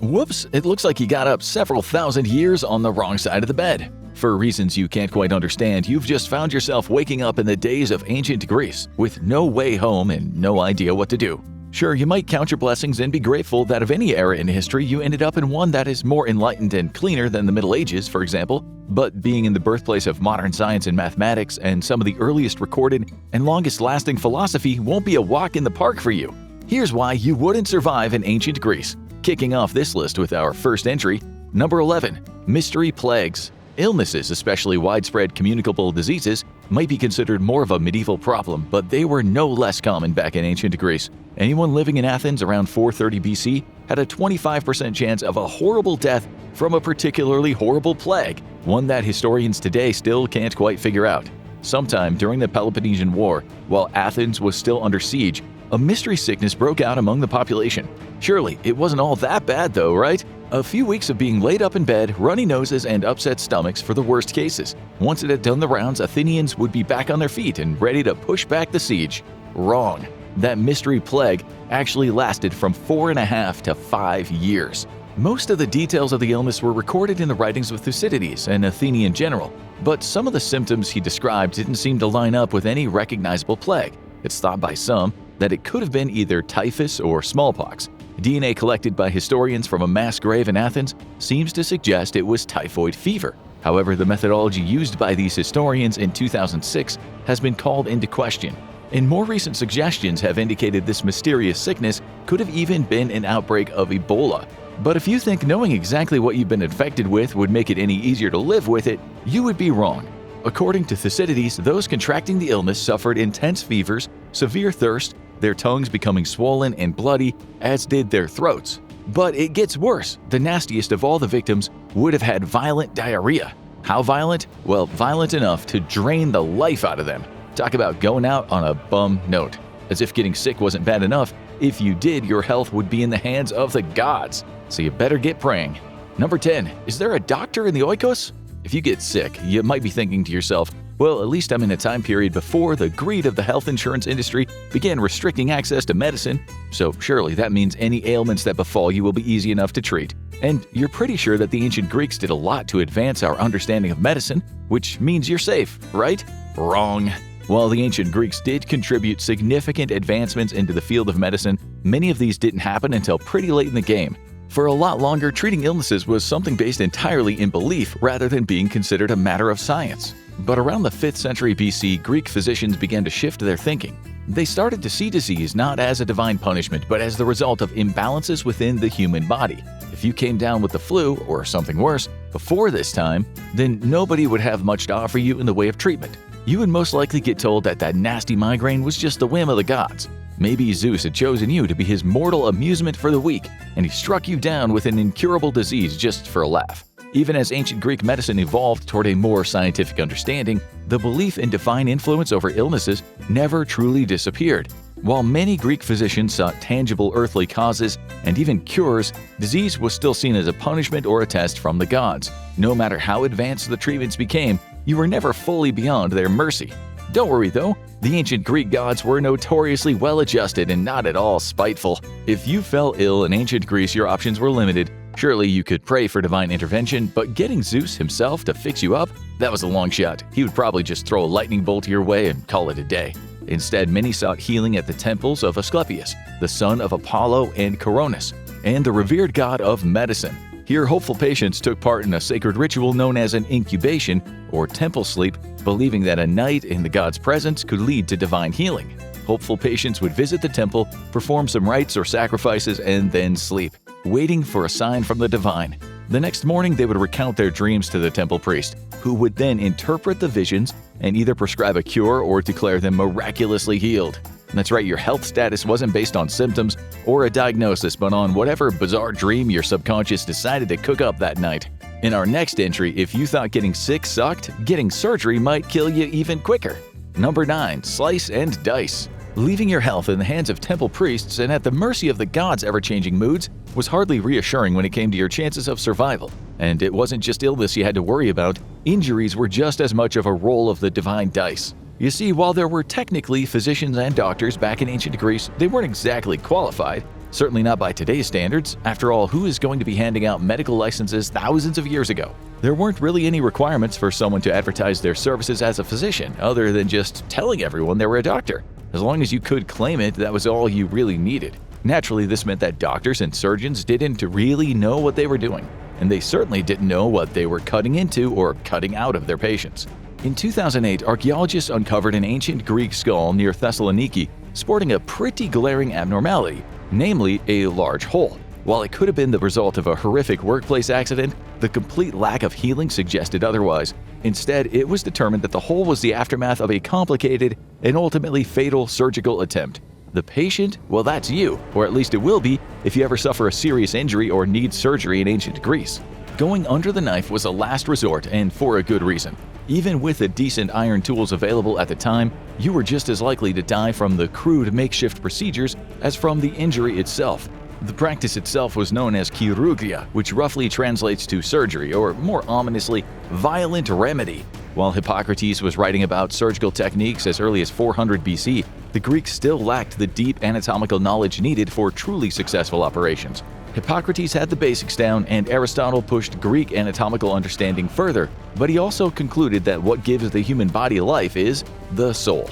Whoops, it looks like you got up several thousand years on the wrong side of the bed. For reasons you can't quite understand, you've just found yourself waking up in the days of ancient Greece with no way home and no idea what to do. Sure, you might count your blessings and be grateful that of any era in history you ended up in one that is more enlightened and cleaner than the Middle Ages, for example. But being in the birthplace of modern science and mathematics and some of the earliest recorded and longest-lasting philosophy won't be a walk in the park for you. Here's why you wouldn't survive in ancient Greece. Kicking off this list with our first entry, number 11, mystery plagues. Illnesses, especially widespread communicable diseases, might be considered more of a medieval problem, but they were no less common back in ancient Greece. Anyone living in Athens around 430 BC had a 25% chance of a horrible death from a particularly horrible plague, one that historians today still can't quite figure out. Sometime during the Peloponnesian War, while Athens was still under siege, a mystery sickness broke out among the population. Surely it wasn't all that bad though, right? A few weeks of being laid up in bed, runny noses, and upset stomachs for the worst cases. Once it had done the rounds, Athenians would be back on their feet and ready to push back the siege. Wrong. That mystery plague actually lasted from 4.5 to 5 years. Most of the details of the illness were recorded in the writings of Thucydides, an Athenian general, but some of the symptoms he described didn't seem to line up with any recognizable plague. It's thought by some that it could have been either typhus or smallpox. DNA collected by historians from a mass grave in Athens seems to suggest it was typhoid fever. However, the methodology used by these historians in 2006 has been called into question, and more recent suggestions have indicated this mysterious sickness could have even been an outbreak of Ebola. But if you think knowing exactly what you've been infected with would make it any easier to live with it, you would be wrong. According to Thucydides, those contracting the illness suffered intense fevers, severe thirst, their tongues becoming swollen and bloody, as did their throats. But it gets worse. The nastiest of all the victims would have had violent diarrhea. How violent? Well, violent enough to drain the life out of them. Talk about going out on a bum note. As if getting sick wasn't bad enough, if you did, your health would be in the hands of the gods. So you better get praying. Number 10. Is there a doctor in the oikos? If you get sick, you might be thinking to yourself, well, at least I'm in a time period before the greed of the health insurance industry began restricting access to medicine, so surely that means any ailments that befall you will be easy enough to treat. And you're pretty sure that the ancient Greeks did a lot to advance our understanding of medicine, which means you're safe, right? Wrong. While the ancient Greeks did contribute significant advancements into the field of medicine, many of these didn't happen until pretty late in the game. For a lot longer, treating illnesses was something based entirely in belief rather than being considered a matter of science. But around the 5th century BC, Greek physicians began to shift their thinking. They started to see disease not as a divine punishment, but as the result of imbalances within the human body. If you came down with the flu, or something worse, before this time, then nobody would have much to offer you in the way of treatment. You would most likely get told that nasty migraine was just the whim of the gods. Maybe Zeus had chosen you to be his mortal amusement for the week, and he struck you down with an incurable disease just for a laugh. Even as ancient Greek medicine evolved toward a more scientific understanding, the belief in divine influence over illnesses never truly disappeared. While many Greek physicians sought tangible earthly causes and even cures, disease was still seen as a punishment or a test from the gods. No matter how advanced the treatments became, you were never fully beyond their mercy. Don't worry though, the ancient Greek gods were notoriously well-adjusted and not at all spiteful. If you fell ill in ancient Greece, your options were limited. Surely you could pray for divine intervention, but getting Zeus himself to fix you up? That was a long shot. He would probably just throw a lightning bolt your way and call it a day. Instead, many sought healing at the temples of Asclepius, the son of Apollo and Coronis, and the revered god of medicine. Here, hopeful patients took part in a sacred ritual known as an incubation, or temple sleep, believing that a night in the god's presence could lead to divine healing. Hopeful patients would visit the temple, perform some rites or sacrifices, and then sleep, waiting for a sign from the divine. The next morning, they would recount their dreams to the temple priest, who would then interpret the visions and either prescribe a cure or declare them miraculously healed. That's right, your health status wasn't based on symptoms or a diagnosis, but on whatever bizarre dream your subconscious decided to cook up that night. In our next entry, if you thought getting sick sucked, getting surgery might kill you even quicker. Number 9. Slice and dice. Leaving your health in the hands of temple priests and at the mercy of the gods' ever-changing moods was hardly reassuring when it came to your chances of survival. And it wasn't just illness you had to worry about, injuries were just as much of a roll of the divine dice. You see, while there were technically physicians and doctors back in ancient Greece, they weren't exactly qualified. Certainly not by today's standards. After all, who is going to be handing out medical licenses thousands of years ago? There weren't really any requirements for someone to advertise their services as a physician, other than just telling everyone they were a doctor. As long as you could claim it, that was all you really needed. Naturally, this meant that doctors and surgeons didn't really know what they were doing, and they certainly didn't know what they were cutting into or cutting out of their patients. In 2008, archaeologists uncovered an ancient Greek skull near Thessaloniki sporting a pretty glaring abnormality, namely a large hole. While it could have been the result of a horrific workplace accident, the complete lack of healing suggested otherwise. Instead, it was determined that the hole was the aftermath of a complicated and ultimately fatal surgical attempt. The patient? Well, that's you, or at least it will be if you ever suffer a serious injury or need surgery in ancient Greece. Going under the knife was a last resort, and for a good reason. Even with the decent iron tools available at the time, you were just as likely to die from the crude makeshift procedures as from the injury itself. The practice itself was known as chirurgia, which roughly translates to surgery, or more ominously, violent remedy. While Hippocrates was writing about surgical techniques as early as 400 BC, the Greeks still lacked the deep anatomical knowledge needed for truly successful operations. Hippocrates had the basics down, and Aristotle pushed Greek anatomical understanding further, but he also concluded that what gives the human body life is the soul.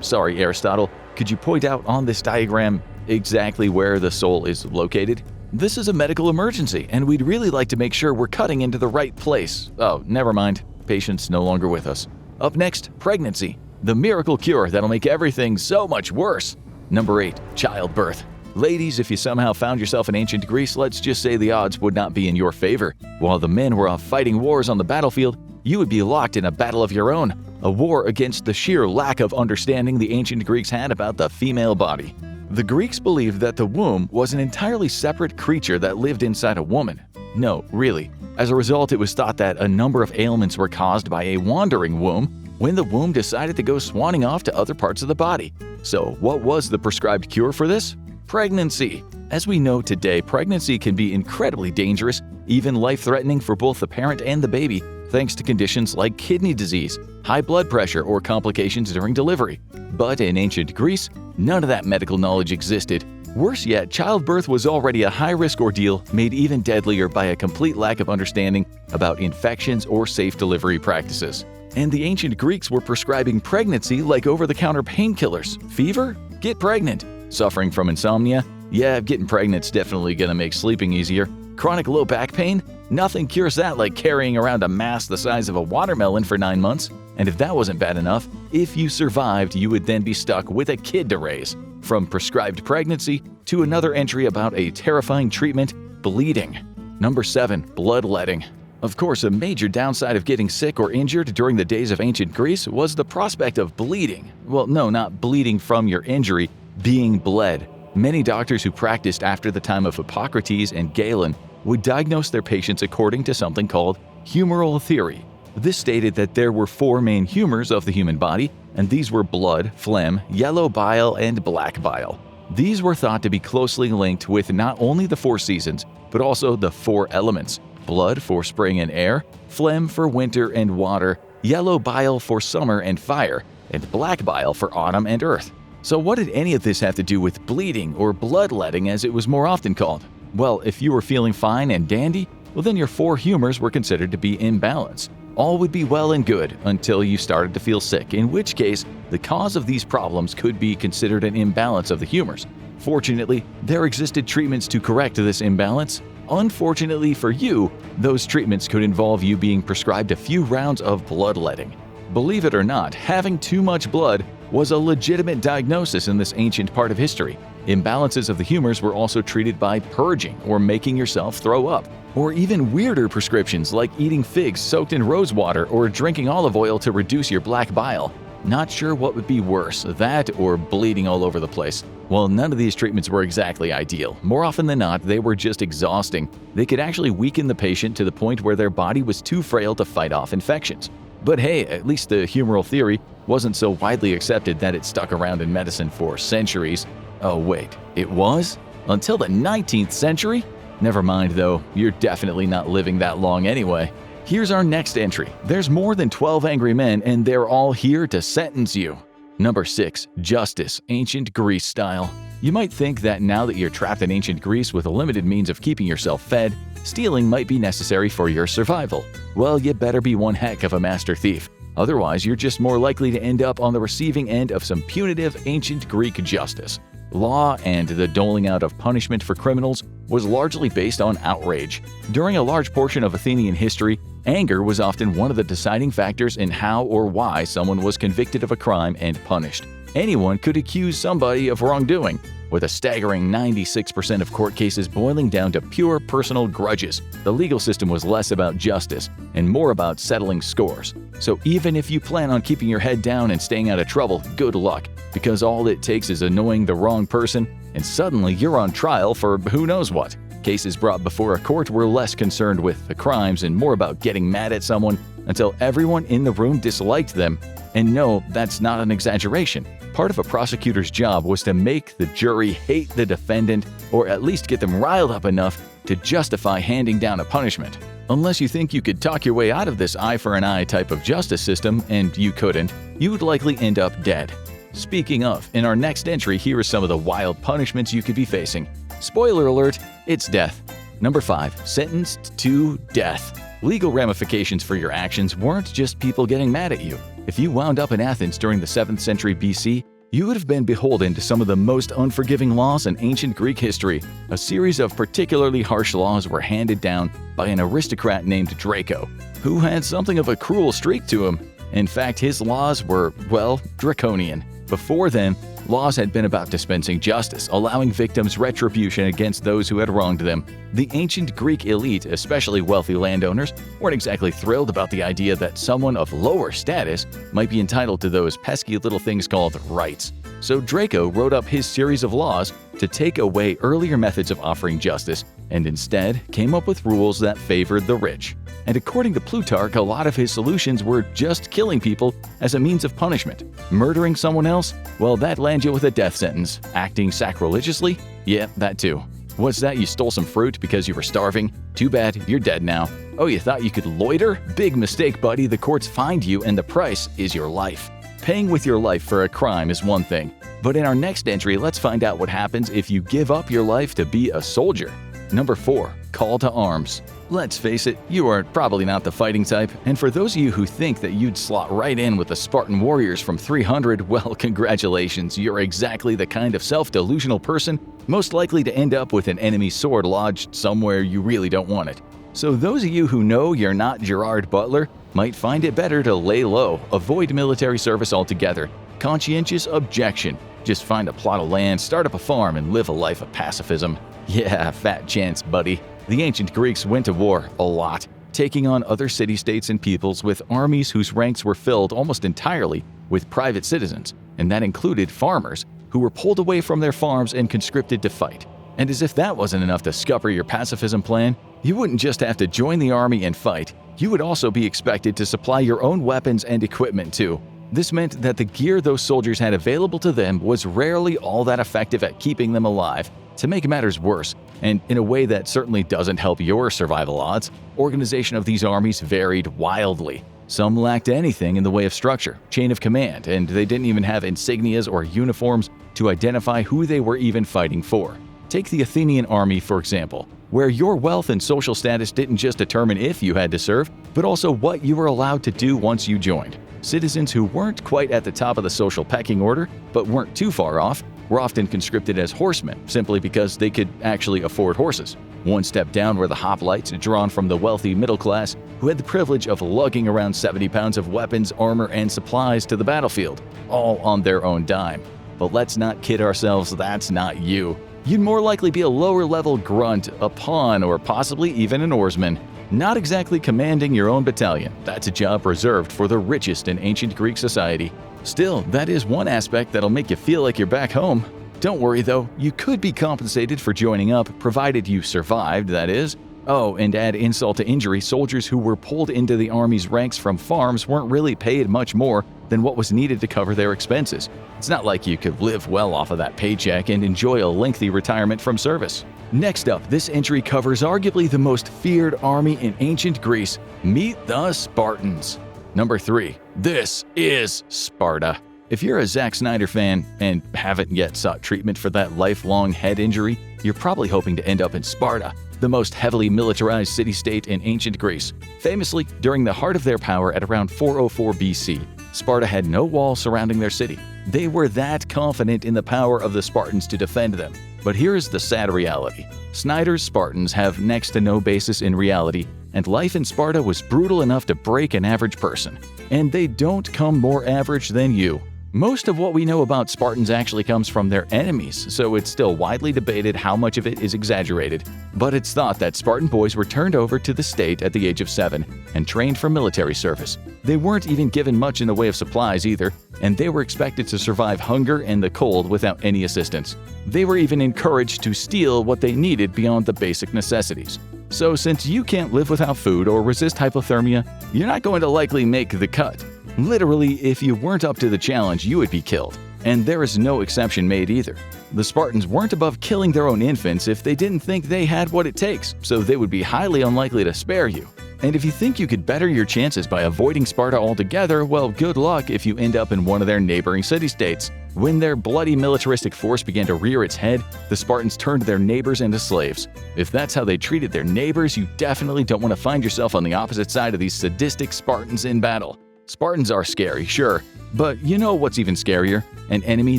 Sorry, Aristotle, could you point out on this diagram exactly where the soul is located? This is a medical emergency, and we'd really like to make sure we're cutting into the right place. Oh, never mind. Patient's no longer with us. Up next, pregnancy. The miracle cure that'll make everything so much worse. Number 8, childbirth. Ladies, if you somehow found yourself in ancient Greece, let's just say the odds would not be in your favor. While the men were off fighting wars on the battlefield, you would be locked in a battle of your own, a war against the sheer lack of understanding the ancient Greeks had about the female body. The Greeks believed that the womb was an entirely separate creature that lived inside a woman. No, really. As a result, it was thought that a number of ailments were caused by a wandering womb when the womb decided to go swanning off to other parts of the body. So, what was the prescribed cure for this? Pregnancy. As we know today, pregnancy can be incredibly dangerous, even life-threatening for both the parent and the baby, thanks to conditions like kidney disease, high blood pressure, or complications during delivery. But in ancient Greece, none of that medical knowledge existed. Worse yet, childbirth was already a high-risk ordeal, made even deadlier by a complete lack of understanding about infections or safe delivery practices. And the ancient Greeks were prescribing pregnancy like over-the-counter painkillers. Fever? Get pregnant. Suffering from insomnia? Yeah, getting pregnant's definitely gonna make sleeping easier. Chronic low back pain? Nothing cures that like carrying around a mass the size of a watermelon for 9 months. And if that wasn't bad enough, if you survived, you would then be stuck with a kid to raise. From prescribed pregnancy to another entry about a terrifying treatment, bleeding. Number 7, bloodletting. Of course, a major downside of getting sick or injured during the days of ancient Greece was the prospect of bleeding. Well, no, not bleeding from your injury, being bled. Many doctors who practiced after the time of Hippocrates and Galen would diagnose their patients according to something called humoral theory. This stated that there were 4 main humors of the human body, and these were blood, phlegm, yellow bile, and black bile. These were thought to be closely linked with not only the 4 seasons, but also the 4 elements: blood for spring and air, phlegm for winter and water, yellow bile for summer and fire, and black bile for autumn and earth. So what did any of this have to do with bleeding, or bloodletting as it was more often called? Well, if you were feeling fine and dandy, well then your 4 humors were considered to be in balance. All would be well and good until you started to feel sick, in which case the cause of these problems could be considered an imbalance of the humors. Fortunately, there existed treatments to correct this imbalance. Unfortunately for you, those treatments could involve you being prescribed a few rounds of bloodletting. Believe it or not, having too much blood was a legitimate diagnosis in this ancient part of history. Imbalances of the humors were also treated by purging or making yourself throw up, or even weirder prescriptions like eating figs soaked in rose water or drinking olive oil to reduce your black bile. Not sure what would be worse, that or bleeding all over the place. Well, none of these treatments were exactly ideal. More often than not, they were just exhausting. They could actually weaken the patient to the point where their body was too frail to fight off infections. But hey, at least the humoral theory wasn't so widely accepted that it stuck around in medicine for centuries. Oh wait, it was? Until the 19th century? Never mind though, you're definitely not living that long anyway. Here's our next entry. There's more than 12 angry men and they're all here to sentence you. Number 6, justice, ancient Greece style. You might think that now that you're trapped in ancient Greece with a limited means of keeping yourself fed, stealing might be necessary for your survival. Well, you better be one heck of a master thief. Otherwise, you're just more likely to end up on the receiving end of some punitive ancient Greek justice. Law and the doling out of punishment for criminals was largely based on outrage. During a large portion of Athenian history, anger was often one of the deciding factors in how or why someone was convicted of a crime and punished. Anyone could accuse somebody of wrongdoing, with a staggering 96% of court cases boiling down to pure personal grudges. The legal system was less about justice and more about settling scores. So even if you plan on keeping your head down and staying out of trouble, good luck, because all it takes is annoying the wrong person, and suddenly you're on trial for who knows what. Cases brought before a court were less concerned with the crimes and more about getting mad at someone until everyone in the room disliked them. And no, that's not an exaggeration. Part of a prosecutor's job was to make the jury hate the defendant, or at least get them riled up enough to justify handing down a punishment. Unless you think you could talk your way out of this eye for an eye type of justice system, and you couldn't, you would likely end up dead. Speaking of, in our next entry, here are some of the wild punishments you could be facing. Spoiler alert, it's death. Number 5. Sentenced to death. Legal ramifications for your actions weren't just people getting mad at you. If you wound up in Athens during the 7th century BC, you would have been beholden to some of the most unforgiving laws in ancient Greek history. A series of particularly harsh laws were handed down by an aristocrat named Draco, who had something of a cruel streak to him. In fact, his laws were, well, draconian. Before then, laws had been about dispensing justice, allowing victims retribution against those who had wronged them. The ancient Greek elite, especially wealthy landowners, weren't exactly thrilled about the idea that someone of lower status might be entitled to those pesky little things called rights. So Draco wrote up his series of laws to take away earlier methods of offering justice and instead came up with rules that favored the rich. And according to Plutarch, a lot of his solutions were just killing people as a means of punishment. Murdering someone else? Well, that lands you with a death sentence. Acting sacrilegiously? Yeah, that too. What's that, you stole some fruit because you were starving? Too bad, you're dead now. Oh, you thought you could loiter? Big mistake, buddy. The courts find you and the price is your life. Paying with your life for a crime is one thing. But in our next entry, let's find out what happens if you give up your life to be a soldier. Number 4. Call to arms. Let's face it, you are probably not the fighting type, and for those of you who think that you'd slot right in with the Spartan warriors from 300, well, congratulations, you're exactly the kind of self-delusional person most likely to end up with an enemy sword lodged somewhere you really don't want it. So those of you who know you're not Gerard Butler might find it better to lay low, avoid military service altogether. Conscientious objection. Just find a plot of land, start up a farm, and live a life of pacifism. Yeah, fat chance, buddy. The ancient Greeks went to war a lot, taking on other city-states and peoples with armies whose ranks were filled almost entirely with private citizens, and that included farmers who were pulled away from their farms and conscripted to fight. And as if that wasn't enough to scupper your pacifism plan, you wouldn't just have to join the army and fight, you would also be expected to supply your own weapons and equipment too. This meant that the gear those soldiers had available to them was rarely all that effective at keeping them alive. To make matters worse, and in a way that certainly doesn't help your survival odds, organization of these armies varied wildly. Some lacked anything in the way of structure, chain of command, and they didn't even have insignias or uniforms to identify who they were even fighting for. Take the Athenian army, for example, where your wealth and social status didn't just determine if you had to serve, but also what you were allowed to do once you joined. Citizens who weren't quite at the top of the social pecking order, but weren't too far off, were often conscripted as horsemen simply because they could actually afford horses. One step down were the hoplites drawn from the wealthy middle class who had the privilege of lugging around 70 pounds of weapons, armor, and supplies to the battlefield, all on their own dime. But let's not kid ourselves, that's not you. You'd more likely be a lower-level grunt, a pawn, or possibly even an oarsman. Not exactly commanding your own battalion. That's a job reserved for the richest in ancient Greek society. Still, that is one aspect that'll make you feel like you're back home. Don't worry though, you could be compensated for joining up, provided you survived, that is. Oh, and add insult to injury, soldiers who were pulled into the army's ranks from farms weren't really paid much more than what was needed to cover their expenses. It's not like you could live well off of that paycheck and enjoy a lengthy retirement from service. Next up, this entry covers arguably the most feared army in ancient Greece. Meet the Spartans. Number 3. This is Sparta. If you're a Zack Snyder fan and haven't yet sought treatment for that lifelong head injury, you're probably hoping to end up in Sparta, the most heavily militarized city-state in ancient Greece. Famously, during the heart of their power at around 404 BC, Sparta had no wall surrounding their city. They were that confident in the power of the Spartans to defend them. But here's the sad reality. Snyder's Spartans have next to no basis in reality, and life in Sparta was brutal enough to break an average person. And they don't come more average than you. Most of what we know about Spartans actually comes from their enemies, so it's still widely debated how much of it is exaggerated. But it's thought that Spartan boys were turned over to the state at the age of 7 and trained for military service. They weren't even given much in the way of supplies either, and they were expected to survive hunger and the cold without any assistance. They were even encouraged to steal what they needed beyond the basic necessities. So since you can't live without food or resist hypothermia, you're not going to likely make the cut. Literally, if you weren't up to the challenge, you would be killed. And there is no exception made either. The Spartans weren't above killing their own infants if they didn't think they had what it takes, so they would be highly unlikely to spare you. And if you think you could better your chances by avoiding Sparta altogether, well, good luck if you end up in one of their neighboring city-states. When their bloody militaristic force began to rear its head, the Spartans turned their neighbors into slaves. If that's how they treated their neighbors, you definitely don't want to find yourself on the opposite side of these sadistic Spartans in battle. Spartans are scary, sure, but you know what's even scarier? An enemy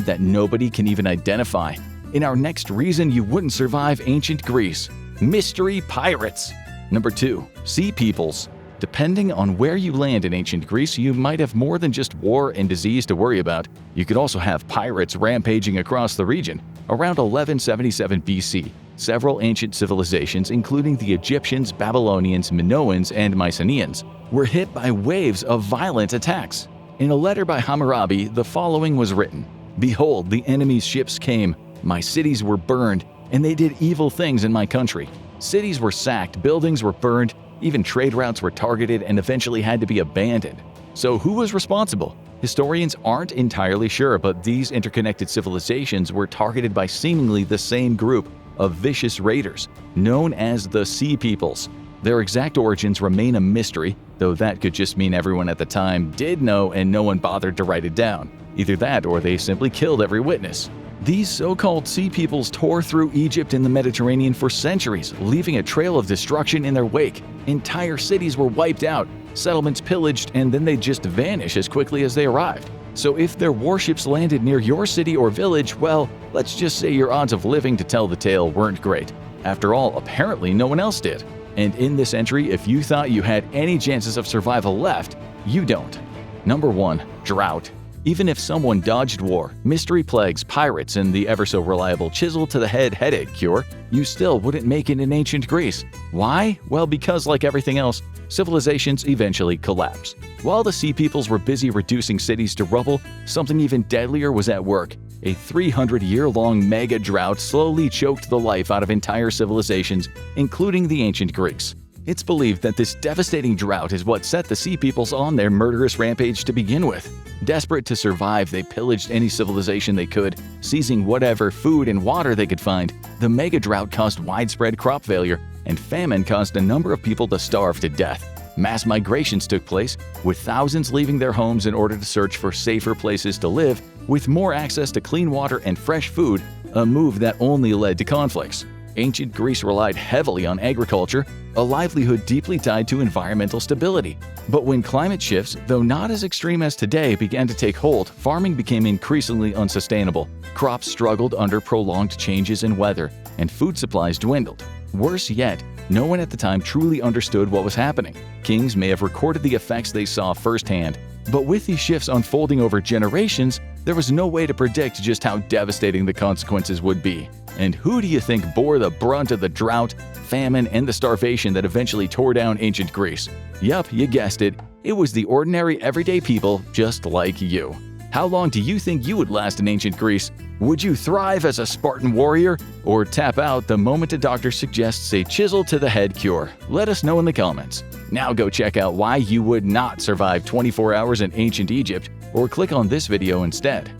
that nobody can even identify. In our next reason you wouldn't survive ancient Greece: mystery pirates. Number 2. Sea peoples. Depending on where you land in ancient Greece, you might have more than just war and disease to worry about. You could also have pirates rampaging across the region. Around 1177 BC, several ancient civilizations, including the Egyptians, Babylonians, Minoans, and Mycenaeans, were hit by waves of violent attacks. In a letter by Hammurabi, the following was written: "Behold, the enemy's ships came, my cities were burned, and they did evil things in my country. Cities were sacked, buildings were burned, even trade routes were targeted and eventually had to be abandoned." So who was responsible? Historians aren't entirely sure, but these interconnected civilizations were targeted by seemingly the same group of vicious raiders, known as the Sea Peoples. Their exact origins remain a mystery, though that could just mean everyone at the time did know and no one bothered to write it down. Either that or they simply killed every witness. These so-called Sea Peoples tore through Egypt and the Mediterranean for centuries, leaving a trail of destruction in their wake. Entire cities were wiped out, settlements pillaged, and then they'd just vanish as quickly as they arrived. So if their warships landed near your city or village, well, let's just say your odds of living to tell the tale weren't great. After all, apparently no one else did. And in this entry, if you thought you had any chances of survival left, you don't. Number 1. Drought. Even if someone dodged war, mystery plagues, pirates, and the ever-so-reliable chisel-to-the-head headache cure, you still wouldn't make it in ancient Greece. Why? Well, because like everything else, civilizations eventually collapse. While the Sea Peoples were busy reducing cities to rubble, something even deadlier was at work. A 300-year-long mega drought slowly choked the life out of entire civilizations, including the ancient Greeks. It's believed that this devastating drought is what set the Sea Peoples on their murderous rampage to begin with. Desperate to survive, they pillaged any civilization they could, seizing whatever food and water they could find. The mega drought caused widespread crop failure, and famine caused a number of people to starve to death. Mass migrations took place, with thousands leaving their homes in order to search for safer places to live, with more access to clean water and fresh food, a move that only led to conflicts. Ancient Greece relied heavily on agriculture, a livelihood deeply tied to environmental stability. But when climate shifts, though not as extreme as today, began to take hold, farming became increasingly unsustainable. Crops struggled under prolonged changes in weather, and food supplies dwindled. Worse yet, no one at the time truly understood what was happening. Kings may have recorded the effects they saw firsthand, but with these shifts unfolding over generations, there was no way to predict just how devastating the consequences would be. And who do you think bore the brunt of the drought, famine, and the starvation that eventually tore down ancient Greece? Yup, you guessed it. It was the ordinary everyday people just like you. How long do you think you would last in ancient Greece? Would you thrive as a Spartan warrior or tap out the moment a doctor suggests a chisel-to-the-head cure? Let us know in the comments. Now go check out why you would not survive 24 hours in ancient Egypt, or click on this video instead.